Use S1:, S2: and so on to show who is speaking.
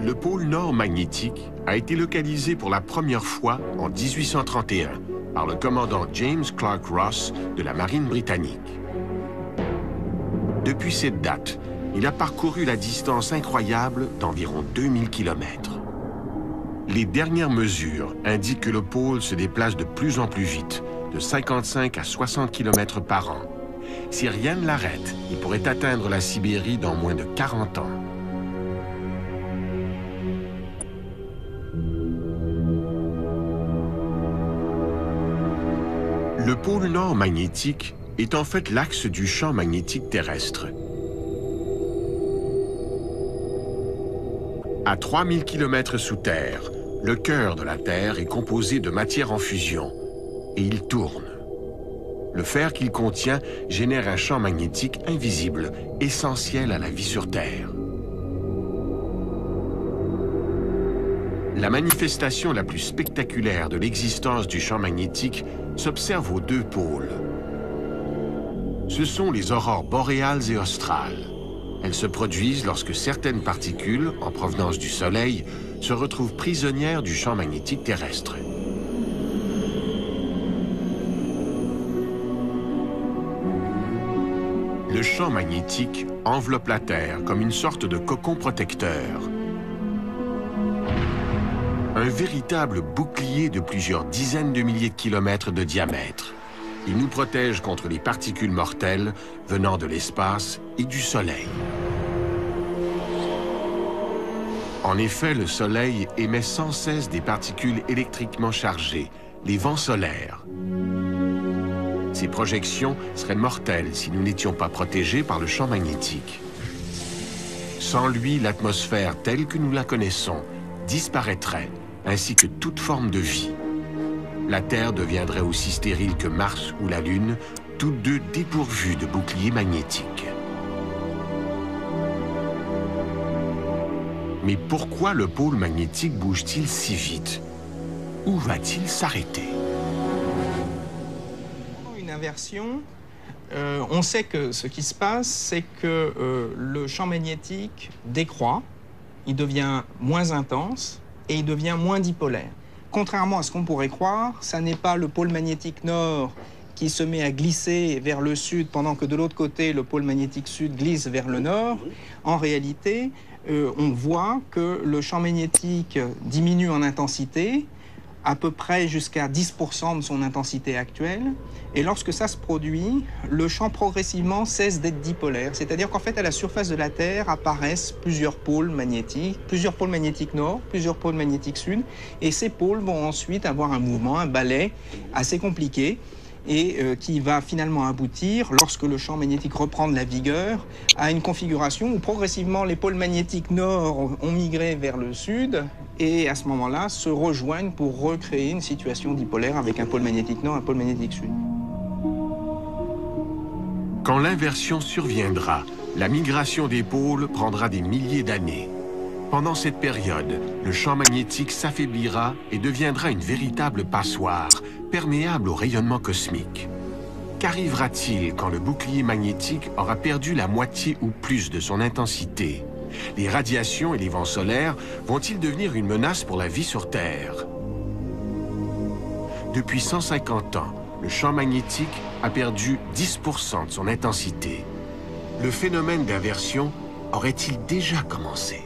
S1: Le pôle Nord magnétique a été localisé pour la première fois en 1831 par le commandant James Clark Ross de la Marine britannique. Depuis cette date, il a parcouru la distance incroyable d'environ 2000 km. Les dernières mesures indiquent que le pôle se déplace de plus en plus vite, de 55 à 60 km par an. Si rien ne l'arrête, il pourrait atteindre la Sibérie dans moins de 40 ans. Le pôle Nord magnétique est en fait l'axe du champ magnétique terrestre. À 3000 km sous terre, le cœur de la Terre est composé de matière en fusion et il tourne. Le fer qu'il contient génère un champ magnétique invisible, essentiel à la vie sur Terre. La manifestation la plus spectaculaire de l'existence du champ magnétique s'observe aux deux pôles. Ce sont les aurores boréales et australes. Elles se produisent lorsque certaines particules, en provenance du Soleil, se retrouvent prisonnières du champ magnétique terrestre. Le champ magnétique enveloppe la Terre comme une sorte de cocon protecteur. Un véritable bouclier de plusieurs dizaines de milliers de kilomètres de diamètre. Il nous protège contre les particules mortelles venant de l'espace et du Soleil. En effet, le Soleil émet sans cesse des particules électriquement chargées, les vents solaires. Ces projections seraient mortelles si nous n'étions pas protégés par le champ magnétique. Sans lui, l'atmosphère telle que nous la connaissons disparaîtrait, ainsi que toute forme de vie. La Terre deviendrait aussi stérile que Mars ou la Lune, toutes deux dépourvues de boucliers magnétiques. Mais pourquoi le pôle magnétique bouge-t-il si vite? Où va-t-il s'arrêter?
S2: Une inversion, on sait que ce qui se passe, c'est que le champ magnétique décroît, il devient moins intense et il devient moins dipolaire. Contrairement à ce qu'on pourrait croire, ça n'est pas le pôle magnétique nord qui se met à glisser vers le sud pendant que de l'autre côté, le pôle magnétique sud glisse vers le nord. En réalité, on voit que le champ magnétique diminue en intensité, à peu près jusqu'à 10% de son intensité actuelle. Et lorsque ça se produit, le champ progressivement cesse d'être dipolaire. C'est-à-dire qu'en fait, à la surface de la Terre apparaissent plusieurs pôles magnétiques nord, plusieurs pôles magnétiques sud. Et ces pôles vont ensuite avoir un mouvement, un balai assez compliqué, et qui va finalement aboutir, lorsque le champ magnétique reprend de la vigueur, à une configuration où progressivement les pôles magnétiques nord ont migré vers le sud et à ce moment-là se rejoignent pour recréer une situation dipolaire avec un pôle magnétique nord et un pôle magnétique sud.
S1: Quand l'inversion surviendra, la migration des pôles prendra des milliers d'années. Pendant cette période, le champ magnétique s'affaiblira et deviendra une véritable passoire, perméable au rayonnement cosmique. Qu'arrivera-t-il quand le bouclier magnétique aura perdu la moitié ou plus de son intensité? Les radiations et les vents solaires vont-ils devenir une menace pour la vie sur Terre? Depuis 150 ans, le champ magnétique a perdu 10% de son intensité. Le phénomène d'inversion aurait-il déjà commencé?